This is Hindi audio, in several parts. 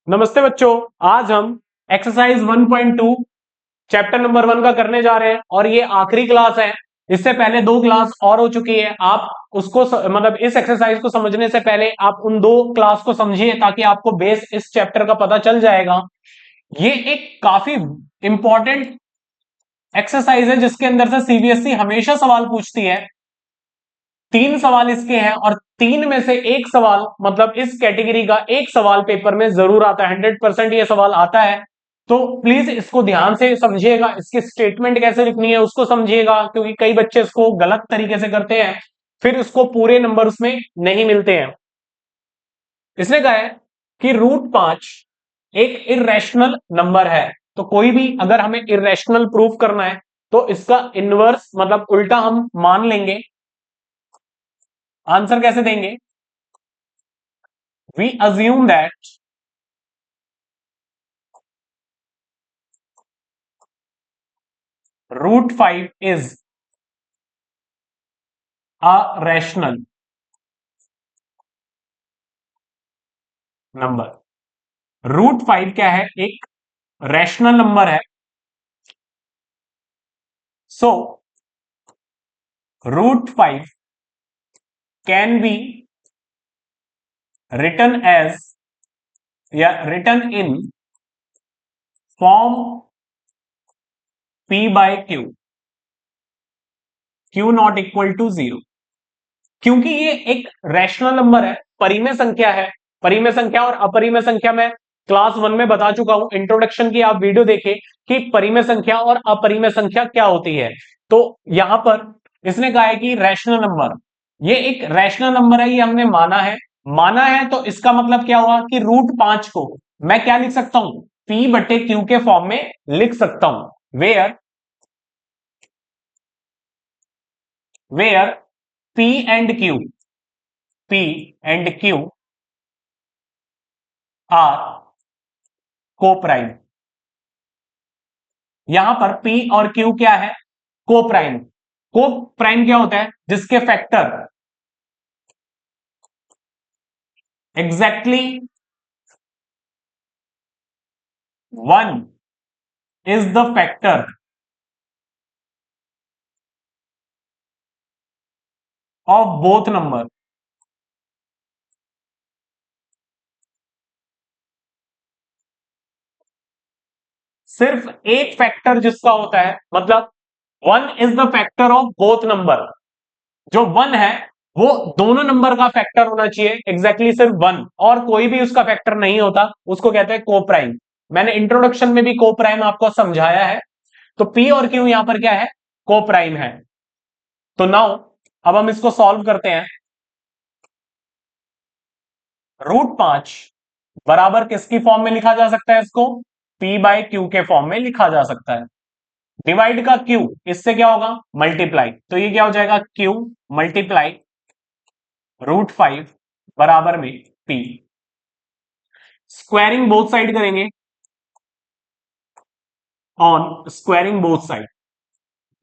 नमस्ते बच्चों। आज हम एक्सरसाइज 1.2 चैप्टर नंबर 1 का करने जा रहे हैं और ये आखिरी क्लास है। इससे पहले दो क्लास और हो चुकी है। आप उसको मतलब इस एक्सरसाइज को समझने से पहले आप उन दो क्लास को समझिए ताकि आपको बेस इस चैप्टर का पता चल जाएगा। ये एक काफी इंपॉर्टेंट एक्सरसाइज है जिसके अंदर से सीबीएसई हमेशा सवाल पूछती है। तीन सवाल इसके हैं और तीन में से एक सवाल मतलब इस कैटेगरी का एक सवाल पेपर में जरूर आता है। 100% ये सवाल आता है। तो प्लीज इसको ध्यान से समझिएगा, इसकी स्टेटमेंट कैसे लिखनी है उसको समझिएगा, क्योंकि कई बच्चे इसको गलत तरीके से करते हैं, फिर उसको पूरे नंबर उसमें नहीं मिलते हैं। इसने कहा है कि √5 एक इरेशनल नंबर है। तो कोई भी अगर हमें इरेशनल प्रूफ करना है तो इसका इनवर्स मतलब उल्टा हम मान लेंगे। आंसर कैसे देंगे? we assume that √5 is a rational number. √5 क्या है? एक रैशनल नंबर है। So √5 can be written as या written in form p/q, q not equal to 0। क्योंकि ये एक रैशनल नंबर है, परिमेय संख्या है। परिमेय संख्या और अपरिमेय संख्या में क्लास 1 में बता चुका हूं, इंट्रोडक्शन की आप वीडियो देखें कि परिमेय संख्या और अपरिमेय संख्या क्या होती है। तो यहां पर इसने कहा है कि रैशनल नंबर, ये एक रैशनल नंबर है, ये हमने माना है तो इसका मतलब क्या हुआ कि √5 को मैं क्या लिख सकता हूं? p/q के फॉर्म में लिख सकता हूं। Where p and q are को प्राइम। यहां पर p और q क्या है? को प्राइम। को प्राइम क्या होता है? जिसके factor exactly 1 is the factor of both number. सिर्फ एक फैक्टर जिसका होता है, मतलब 1 is the factor of both number. जो 1 है वो दोनों नंबर का फैक्टर होना चाहिए, एग्जैक्टली सिर्फ 1, और कोई भी उसका फैक्टर नहीं होता, उसको कहते हैं को प्राइम। मैंने इंट्रोडक्शन में भी को प्राइम आपको समझाया है। तो p और q यहां पर क्या है? को प्राइम है। तो नाउ अब हम इसको सॉल्व करते हैं। √5 बराबर किसकी फॉर्म में लिखा जा सकता है? इसको p/q के फॉर्म में लिखा जा सकता है। डिवाइड का q इससे क्या होगा? मल्टीप्लाई। तो ये क्या हो जाएगा? q मल्टीप्लाई √5 बराबर में p। स्क्वायरिंग बोथ साइड करेंगे, ऑन स्क्वायरिंग बोथ साइड।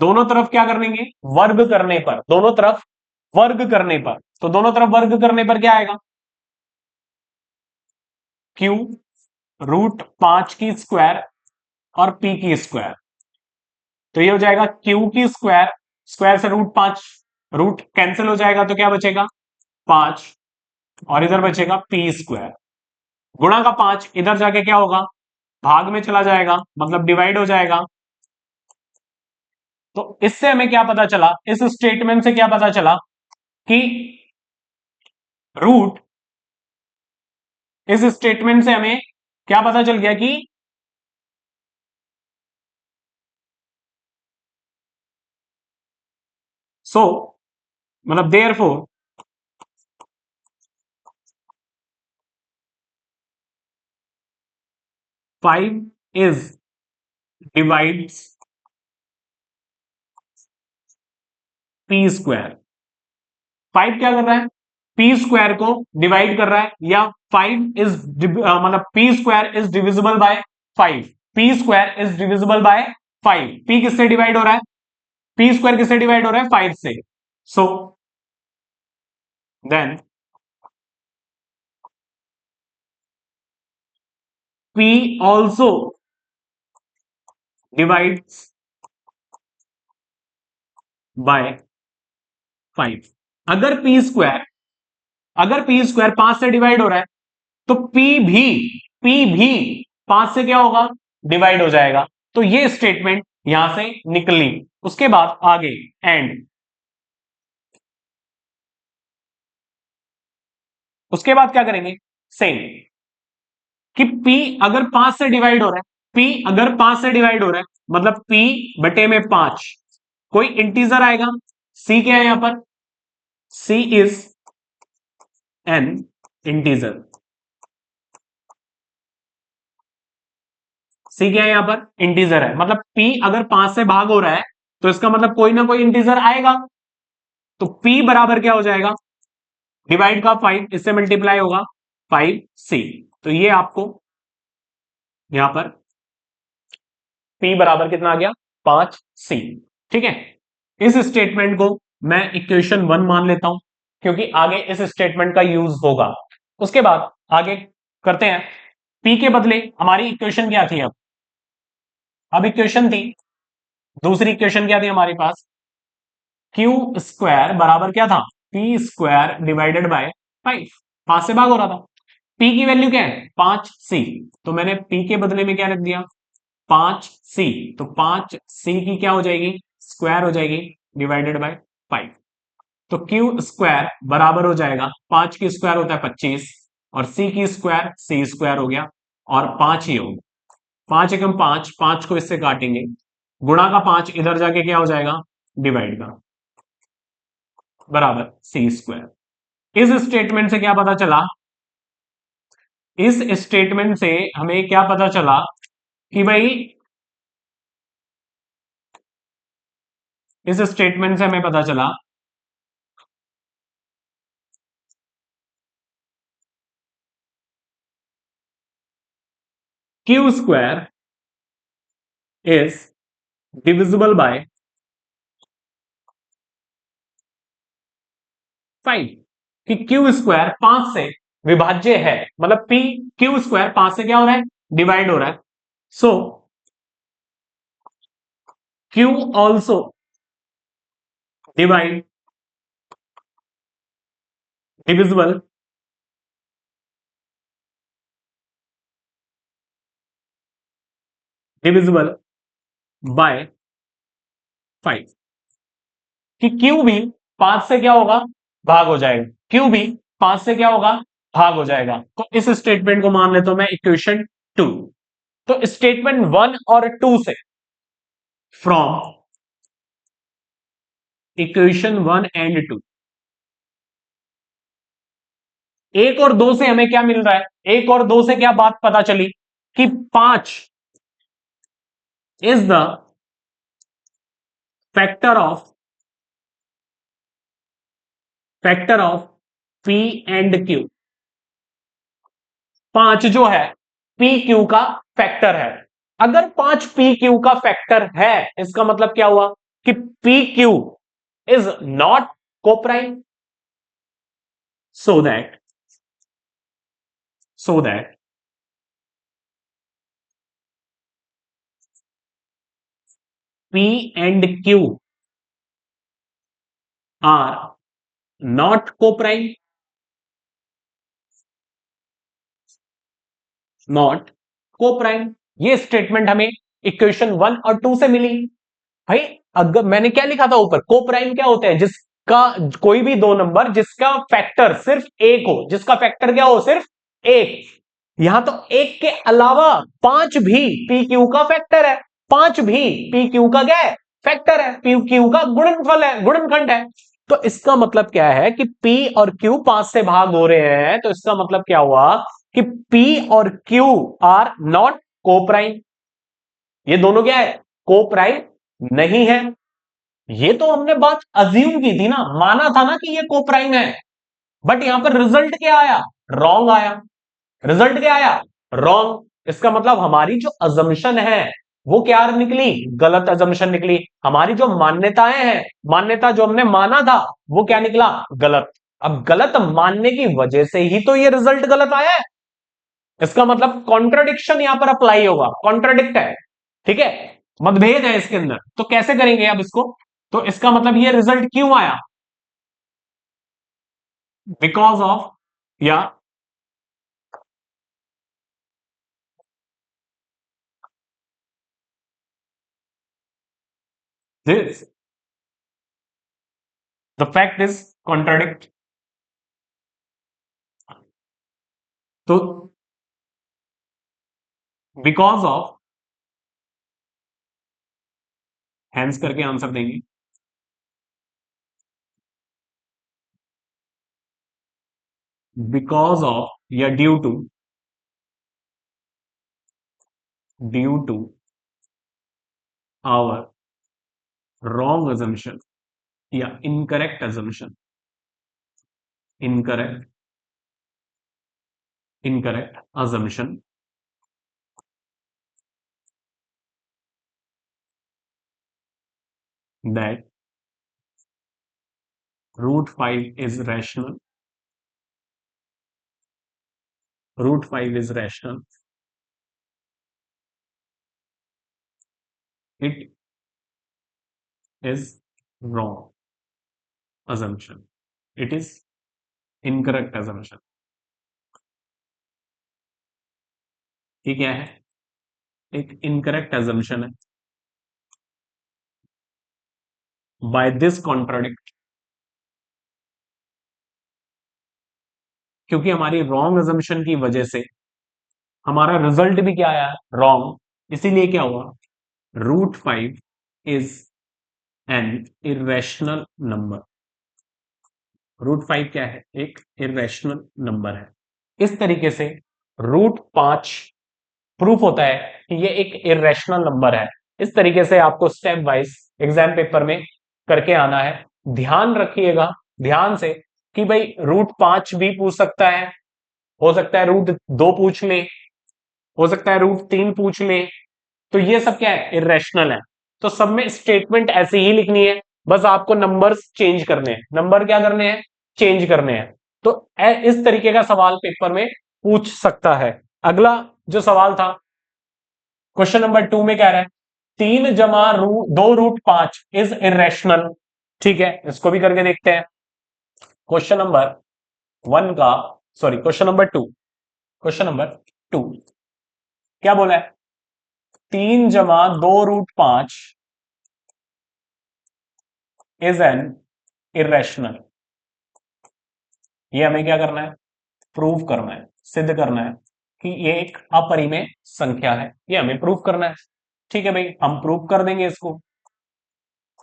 दोनों तरफ क्या करेंगे? वर्ग करने पर। दोनों तरफ वर्ग करने पर, तो दोनों तरफ वर्ग करने पर क्या आएगा? q √5 की स्क्वायर और p की स्क्वायर। तो ये हो जाएगा q की स्क्वायर, स्क्वायर से √5, रूट कैंसिल हो जाएगा तो क्या बचेगा? 5, और इधर बचेगा p स्क्वायर। गुणा का 5 इधर जाके क्या होगा? भाग में चला जाएगा, मतलब डिवाइड हो जाएगा। तो इससे हमें क्या पता चला? इस स्टेटमेंट से क्या पता चला कि रूट, इस स्टेटमेंट से हमें क्या पता चल गया कि सो मतलब therefore five is divides P square. 5 क्या कर रहा है? पी स्क्वायर को डिवाइड कर रहा है, या 5 इज मतलब P square is divisible by 5। P square is divisible by 5। P किससे डिवाइड हो रहा है? पी स्क्वायर किससे डिवाइड हो रहा है? 5 से। So then P also divides by 5। अगर पी स्क्वायर 5 से डिवाइड हो रहा है तो पी भी 5 से क्या होगा, डिवाइड हो जाएगा। तो ये स्टेटमेंट यहां से निकली। उसके बाद आगे एंड, उसके बाद क्या करेंगे, सेम कि P अगर 5 से डिवाइड हो रहा है, P अगर 5 से डिवाइड हो रहा है मतलब P बटे में 5, कोई इंटीजर आएगा। C क्या है यहां पर, C is an integer. C क्या है यहां पर, इंटीजर है। मतलब P अगर 5 से भाग हो रहा है तो इसका मतलब कोई ना कोई इंटीजर आएगा। तो P बराबर क्या हो जाएगा, डिवाइड का 5, इससे मल्टीप्लाई होगा 5C। तो ये आपको यहां पर P बराबर कितना आ गया, 5C। ठीक है, इस स्टेटमेंट को मैं इक्वेशन 1 मान लेता हूं क्योंकि आगे इस स्टेटमेंट का यूज होगा। उसके बाद आगे करते हैं। P के बदले हमारी इक्वेशन क्या थी, अब इक्वेशन थी, दूसरी इक्वेशन क्या थी हमारे पास, क्यू स्क्वायर बराबर क्या था, पी स्क्वायर डिवाइडेड बाय 5। 5 से भाग हो रहा था। पी की वैल्यू क्या है, 5C। तो मैंने पी के बदले में क्या रख दिया, 5C। तो 5C की क्या हो जाएगी, स्क्वायर हो जाएगी, डिवाइडेड बाय 5। तो क्यू स्क्वायर बराबर हो जाएगा, 5 की स्क्वायर होता है 25 और C की स्क्वायर C स्क्वायर हो गया और 5 ही होगा। 5 एकम 5, 5 को इससे काटेंगे, गुणा का 5 इधर जाके क्या हो जाएगा, डिवाइड का, बराबर C स्क्वायर। इस स्टेटमेंट से क्या पता चला, इस स्टेटमेंट से हमें क्या पता चला कि भाई, इस स्टेटमेंट से हमें पता चला Q square is divisible by 5, कि क्यू स्क्वायर 5 से विभाज्य है। मतलब पी, क्यू स्क्वायर 5 से क्या हो रहा है, डिवाइड हो रहा है। So Q also divide divisible divisible by 5, कि क्यू भी 5 से क्या होगा, भाग हो जाएगा। क्यू भी 5 से क्या होगा, भाग हो जाएगा। तो इस स्टेटमेंट को मान लेता हूं मैं इक्वेशन 2। तो स्टेटमेंट 1 और 2 से, फ्रॉम इक्वेशन 1 एंड 2, एक और दो से हमें क्या मिल रहा है, एक और दो से क्या बात पता चली कि 5 is the factor of P and Q. 5 जो है पी क्यू का फैक्टर है। अगर 5 पी क्यू का फैक्टर है, इसका मतलब क्या हुआ कि P Q is not coprime, so that P and Q R not coprime, not coprime. ये स्टेटमेंट हमें इक्वेशन 1 और 2 से मिली। भाई अगर मैंने क्या लिखा था ऊपर, कोप्राइम क्या होते हैं, जिसका कोई भी दो नंबर जिसका फैक्टर सिर्फ एक हो, जिसका फैक्टर क्या हो, सिर्फ एक। यहां तो एक के अलावा 5 भी पी क्यू का फैक्टर है, 5 भी पी क्यू का क्या है, फैक्टर है, पी क्यू का गुणनफल है, गुणनखंड है। तो इसका मतलब क्या है कि P और Q 5 से भाग हो रहे हैं, तो इसका मतलब क्या हुआ कि P और Q आर नॉट कोप्राइम। ये दोनों क्या है, कोप्राइम नहीं है। ये तो हमने बात अज्यूम की थी ना, माना था ना कि ये कोप्राइम है। बट यहां पर रिजल्ट क्या आया, रॉन्ग आया। रिजल्ट क्या आया, रॉन्ग। इसका मतलब हमारी जो अजम्पशन है वो क्या निकली, गलत अजम्पशन निकली। हमारी जो मान्यताएं हैं, मान्यता जो हमने माना था वो क्या निकला, गलत। अब गलत मानने की वजह से ही तो ये रिजल्ट गलत आया है। इसका मतलब कॉन्ट्राडिक्शन यहां पर अप्लाई होगा, कॉन्ट्राडिक्ट है, ठीक है, मतभेद है इसके अंदर। तो कैसे करेंगे अब इसको? तो इसका मतलब ये रिजल्ट क्यों आया? बिकॉज ऑफ, या this, the fact is contradict. तो बिकॉज ऑफ, हैंस करके आंसर देंगे, बिकॉज ऑफ या due to our wrong assumption या incorrect assumption, incorrect incorrect assumption that root 5 is rational, root 5 is rational, it is wrong assumption, it is incorrect assumption। ये क्या है? एक इनकरेक्ट assumption है। बाय दिस कॉन्ट्राडिक्ट, क्योंकि हमारी रॉन्ग assumption की वजह से हमारा रिजल्ट भी क्या आया? रॉन्ग। इसीलिए क्या हुआ? Root 5 is an irrational number. Root 5 क्या है? एक इरेशनल नंबर है। इस तरीके से रूट 5 प्रूफ होता है कि ये एक इरेशनल नंबर है। इस तरीके से आपको स्टेप वाइज एग्जाम पेपर में करके आना है। ध्यान रखिएगा ध्यान से कि भाई रूट 5 भी पूछ सकता है, हो सकता है रूट 2 पूछ ले, हो सकता है रूट 3 पूछ ले। तो ये सब क्या है? इरेशनल है। तो सब में स्टेटमेंट ऐसे ही लिखनी है, बस आपको नंबर्स चेंज करने हैं। नंबर क्या करने हैं? चेंज करने हैं। तो इस तरीके का सवाल पेपर में पूछ सकता है। अगला जो सवाल था क्वेश्चन नंबर 2 में कह रहा है 3 + 2 √5 इज इरेशनल। ठीक है, इसको भी करके देखते हैं। क्वेश्चन नंबर 1 का, सॉरी क्वेश्चन नंबर 2 क्या बोला है? 3 + 2 √5 इज एन इरेशनल। ये हमें क्या करना है? प्रूव करना है, सिद्ध करना है कि ये एक अपरिमेय संख्या है। ये हमें प्रूव करना है। ठीक है भाई, हम प्रूव कर देंगे इसको।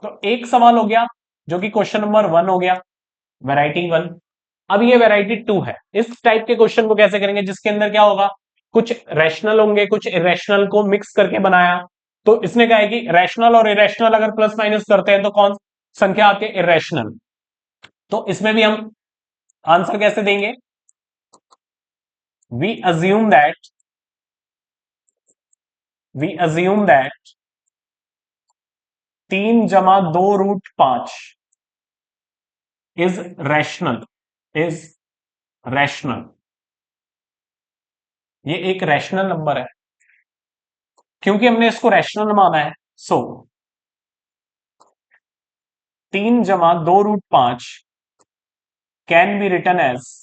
तो एक सवाल हो गया जो कि क्वेश्चन नंबर 1 हो गया, वैरायटी 1। अब ये वैरायटी 2 है। इस टाइप के क्वेश्चन को कैसे करेंगे? जिसके अंदर क्या होगा, कुछ रैशनल होंगे, कुछ इरेशनल को मिक्स करके बनाया। तो इसने कहा है कि रैशनल और इरेशनल अगर प्लस माइनस करते हैं तो कौन संख्या आती है? इरेशनल। तो इसमें भी हम आंसर कैसे देंगे? We assume that we assume that 3 + 2 √5 is rational. ये एक रैशनल नंबर है। क्योंकि हमने इसको रैशनल माना है, so 3 + 2 √5 can be written as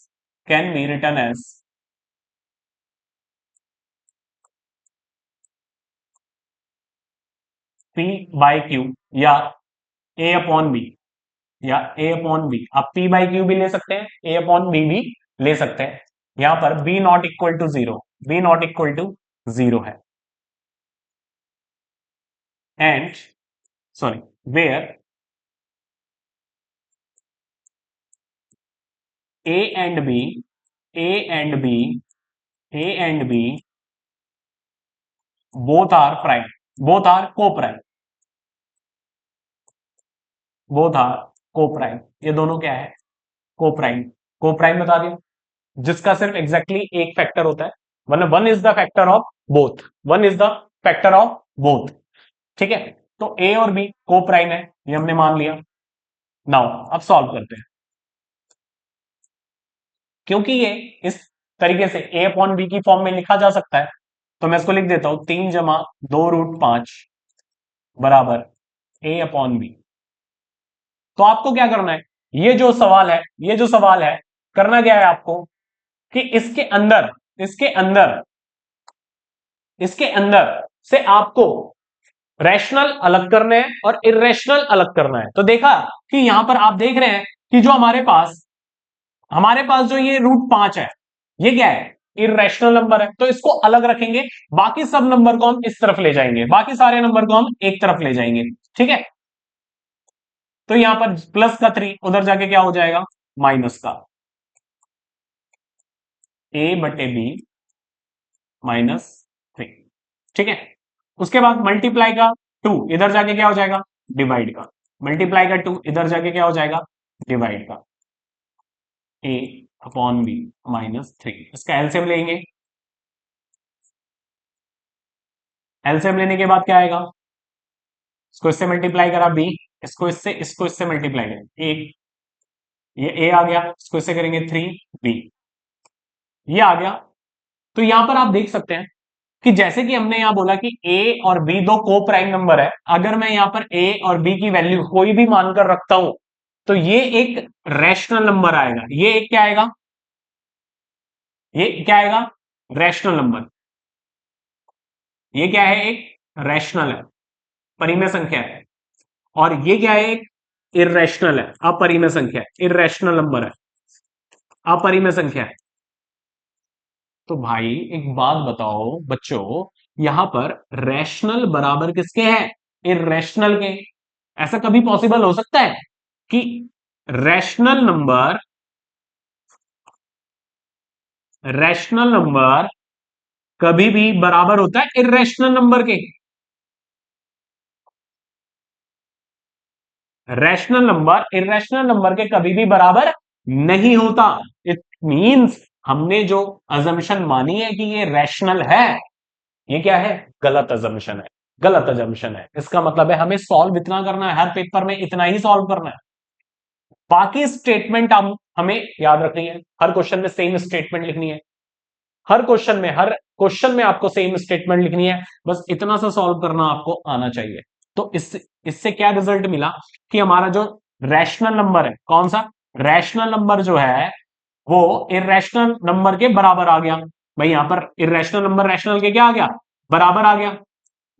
P/Q या A/B, या A/B। आप P/Q भी ले सकते हैं, A/B भी ले सकते हैं। यहां पर B not equal to 0, B not equal to 0 है। And sorry, where A and B A and B A and B both are prime, both are को प्राइम, बोथ आर को प्राइम। ये दोनों क्या है? को प्राइम। को प्राइम बता दिया, जिसका सिर्फ एग्जैक्टली एक फैक्टर होता है, वरना one is the factor of both, one is the factor of both. ठीक है, तो ए और बी को प्राइम है, ये हमने मान लिया। नाउ अब सॉल्व करते हैं। क्योंकि ये इस तरीके से ए अपॉन बी की फॉर्म में लिखा जा सकता है। तो मैं इसको लिख देता हूं 3 + 2√5 बराबर ए अपॉन बी। तो आपको क्या करना है, ये जो सवाल है, ये जो सवाल है, करना क्या है आपको कि इसके अंदर से आपको रैशनल अलग करने हैं और इरेशनल अलग करना है। तो देखा कि यहां पर आप देख रहे हैं कि जो हमारे पास जो ये √5 है, ये क्या है, इरेशनल नंबर है। तो इसको अलग रखेंगे, बाकी सब नंबर को हम इस तरफ ले जाएंगे, बाकी सारे नंबर को हम एक तरफ ले जाएंगे। ठीक है, तो यहां पर +3 उधर जाके क्या हो जाएगा, -A/B -3। ठीक है, उसके बाद मल्टीप्लाई का 2 इधर जाके क्या हो जाएगा, डिवाइड का, मल्टीप्लाई का 2 इधर जाके क्या हो जाएगा, डिवाइड का, A/B -3। इसका एलसीएम लेंगे, एलसीएम लेने के बाद क्या आएगा, इसको इससे मल्टीप्लाई करा b, इसको इससे मल्टीप्लाई करें, ये a आ गया, इसको इससे करेंगे 3b, ये आ गया। तो यहां पर आप देख सकते हैं कि जैसे कि हमने यहां बोला कि a और b दो को प्राइम नंबर है, अगर मैं यहां पर a और b की वैल्यू कोई भी मानकर रखता हूं तो ये एक रैशनल नंबर आएगा, ये एक क्या आएगा, ये क्या आएगा, रैशनल नंबर। ये क्या है, एक रैशनल है, परिमेय संख्या है। और ये क्या है, एक इरेशनल है, अपरिमेय संख्या है, इरेशनल नंबर है, अपरिमेय संख्या है। तो भाई एक बात बताओ बच्चों, यहां पर रैशनल बराबर किसके हैं, इरेशनल के। ऐसा कभी पॉसिबल हो सकता है कि रैशनल नंबर रैशनल नंबर कभी भी बराबर होता है इरेशनल नंबर के? रैशनल नंबर इरेशनल नंबर के कभी भी बराबर नहीं होता। इट मींस हमने जो अजम्पशन मानी है कि ये रैशनल है, ये क्या है, गलत अजम्पशन है, गलत अजम्पशन है। इसका मतलब है हमें सॉल्व इतना करना है, हर पेपर में इतना ही सॉल्व करना है, बाकी स्टेटमेंट हम हमें याद रखनी है, हर क्वेश्चन में सेम स्टेटमेंट लिखनी है, हर क्वेश्चन में आपको सेम स्टेटमेंट लिखनी है, बस इतना सा सॉल्व करना आपको आना चाहिए। तो इससे क्या रिजल्ट मिला कि हमारा जो रैशनल नंबर है, कौन सा रैशनल नंबर जो है वो इरेशनल नंबर के बराबर आ गया। भाई यहां पर इरेशनल नंबर रैशनल के क्या आ गया, बराबर आ गया।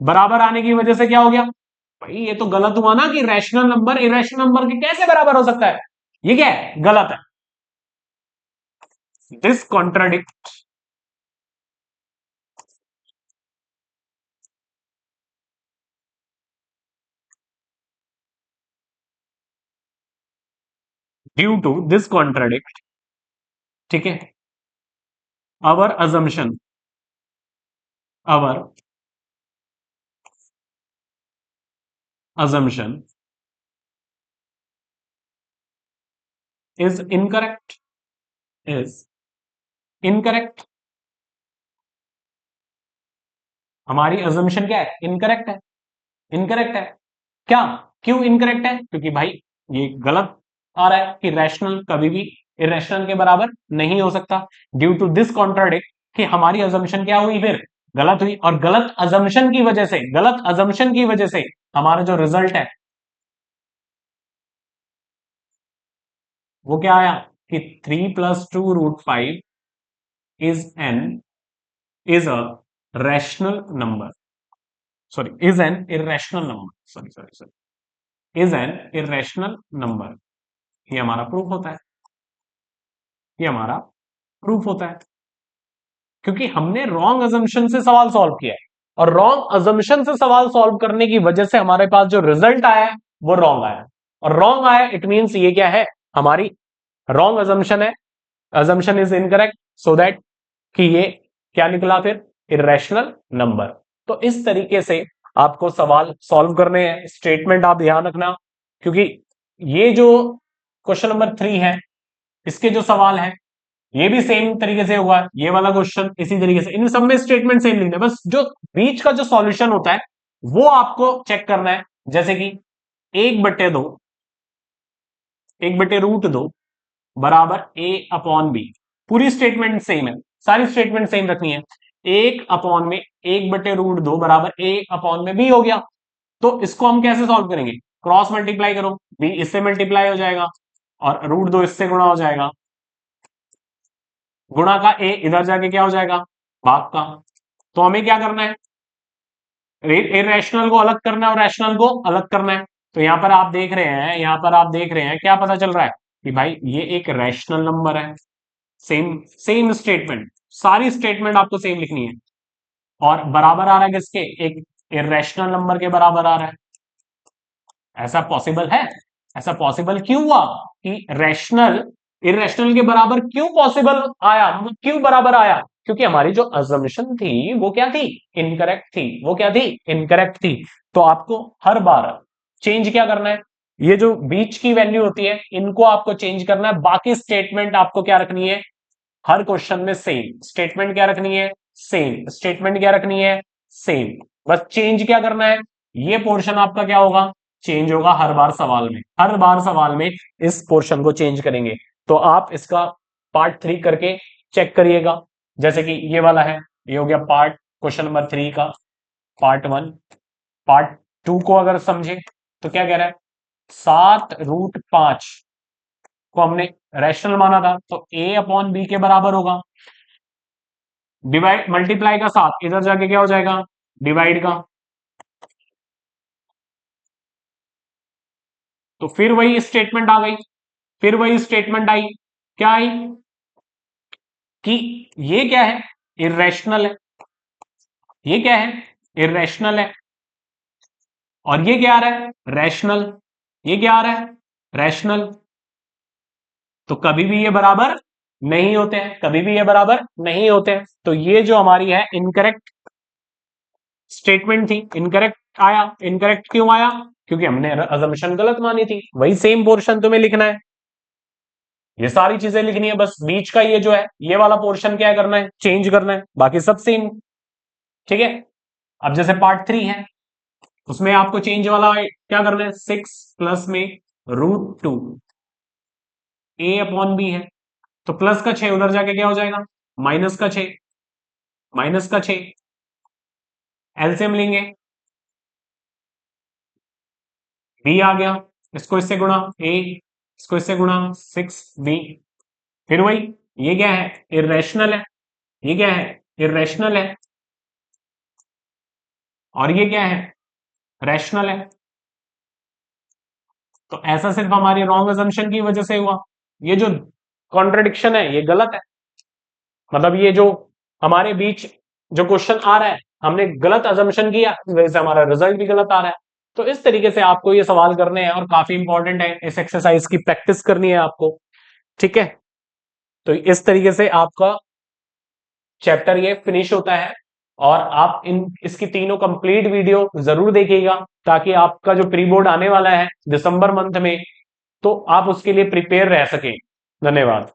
बराबर आने की वजह से क्या हो गया, भाई ये तो गलत हुआ ना कि रैशनल नंबर इरेशनल नंबर के कैसे बराबर हो सकता है, ये क्या है, गलत है। This contradict due to this contradict, ठीक है, our our assumption is incorrect। हमारी assumption क्या है, इनकरेक्ट है, इनकरेक्ट है। क्या, क्यों इनकरेक्ट है, क्योंकि भाई ये गलत आ रहा है कि रैशनल कभी भी इरेशनल के बराबर नहीं हो सकता। ड्यू टू दिस कॉन्ट्राडिक्ट, कि हमारी assumption क्या हुई, फिर गलत हुई, और गलत assumption की वजह से हमारा जो रिजल्ट है वो क्या आया कि 3 + 2√5 is a rational number, sorry is an irrational number, sorry is an irrational number. ये हमारा प्रूफ होता है, ये हमारा प्रूफ होता है, क्योंकि हमने रॉन्ग अजम्पशन से सवाल सॉल्व किया है, और रॉन्ग अजम्पशन से सवाल सॉल्व करने की वजह से हमारे पास जो रिजल्ट आया है वो रॉन्ग आया, और रॉन्ग आया इट मींस ये क्या है, हमारी रॉन्ग अजम्पशन है, assumption is incorrect, so that कि ये क्या निकला फिर, इरेशनल नंबर। तो इस तरीके से आपको सवाल सॉल्व करने हैं, स्टेटमेंट आप ध्यान रखना, क्योंकि ये जो क्वेश्चन नंबर 3 है, इसके जो सवाल है ये भी सेम तरीके से होगा, ये वाला क्वेश्चन इसी तरीके से, इन सब में स्टेटमेंट सेम लिखना है, बस जो बीच का जो सॉल्यूशन होता है वो आपको चेक करना है। जैसे कि 1/2 1/√2 बराबर A/B, पूरी स्टेटमेंट सेम है, सारी स्टेटमेंट सेम रखनी है। 1/1/2 बराबर 1/b हो गया। तो इसको हम कैसे सॉल्व करेंगे? क्रॉस मल्टीप्लाई करो, b इससे मल्टीप्लाई हो जाएगा और √2 इससे गुणा हो जाएगा। गुणा का a इधर जाके क्या हो जाएगा? भाग का। तो हमें क्या करना है? इरेशनल को अलग करना है और रैशनल को अलग करना है। तो यहां पर आप देख रहे हैं, यहां पर आप देख रहे हैं क्या पता चल रहा है कि भाई ये एक रैशनल नंबर है। सेम सेम स्टेटमेंट, सारी स्टेटमेंट आपको सेम लिखनी है। और बराबर आ रहा है किसके? एक इरेशनल नंबर के बराबर आ रहा है। ऐसा पॉसिबल है? ऐसा पॉसिबल क्यों हुआ कि रैशनल इरेशनल के बराबर क्यों पॉसिबल आया, मतलब क्यों बराबर आया? क्योंकि हमारी जो अजम्पशन थी वो क्या थी? इनकरेक्ट थी। वो क्या थी? इनकरेक्ट थी। तो आपको हर बार चेंज क्या करना है? ये जो बीच की वैल्यू होती है इनको आपको चेंज करना है, बाकी स्टेटमेंट आपको क्या रखनी है? हर क्वेश्चन में सेम स्टेटमेंट क्या रखनी है? सेम स्टेटमेंट क्या रखनी है? सेम। बस चेंज क्या करना है? ये पोर्शन आपका क्या होगा? चेंज होगा हर बार सवाल में। हर बार सवाल में इस पोर्शन को चेंज करेंगे। तो आप इसका पार्ट 3 करके चेक करिएगा। जैसे कि ये वाला है, ये हो गया पार्ट क्वेश्चन नंबर 3 का पार्ट 1। पार्ट 2 को अगर समझे तो क्या कह रहा है? 7√5 को हमने रैशनल माना था, तो a/b के बराबर होगा। डिवाइड मल्टीप्लाई का 7 इधर जाके क्या हो जाएगा? डिवाइड का। तो फिर वही स्टेटमेंट आ गई, फिर वही स्टेटमेंट आई। क्या आई? कि ये क्या है? इरेशनल है। ये क्या है? इरेशनल है। और ये क्या आ रहा है? रैशनल। ये क्या आ रहा है? रैशनल। तो कभी भी ये बराबर नहीं होते हैं, कभी भी ये बराबर नहीं होते हैं। तो ये जो हमारी है इनकरेक्ट स्टेटमेंट थी, इनकरेक्ट आया। इनकरेक्ट क्यों आया? क्योंकि हमने अजम्पशन गलत मानी थी। वही सेम पोर्शन तुम्हें लिखना है, ये सारी चीजें लिखनी है। बस बीच का ये जो है ये वाला पोर्शन क्या करना है? चेंज करना है, बाकी सब सेम। ठीक है। अब जैसे पार्ट 3 है उसमें आपको चेंज वाला क्या करना है? 6 प्लस में √2 a/b है। तो प्लस का 6 उधर जाके क्या हो जाएगा? माइनस का 6, माइनस का 6 एलसीएम लेंगे, b आ गया। इसको इससे गुणा a, इसको इससे गुणा 6b। फिर वही, ये क्या है? इरेशनल है। ये क्या है? इरेशनल है। और ये क्या है? रैशनल है। तो ऐसा सिर्फ हमारी रॉन्ग अजम्पशन की वजह से हुआ। ये जो कॉन्ट्रडिक्शन है ये गलत है। मतलब ये जो हमारे बीच जो क्वेश्चन आ रहा है हमने गलत अजम्पशन किया, इस वजह से हमारा रिजल्ट भी गलत आ रहा है। तो इस तरीके से आपको ये सवाल करने हैं और काफी इंपॉर्टेंट है, इस एक्सरसाइज की प्रैक्टिस करनी है आपको। ठीक है। तो इस तरीके से आपका चैप्टर ये फिनिश होता है। और आप इन इसकी तीनों कंप्लीट वीडियो जरूर देखिएगा, ताकि आपका जो प्री बोर्ड आने वाला है दिसंबर मंथ में, तो आप उसके लिए प्रिपेयर रह सकें। धन्यवाद।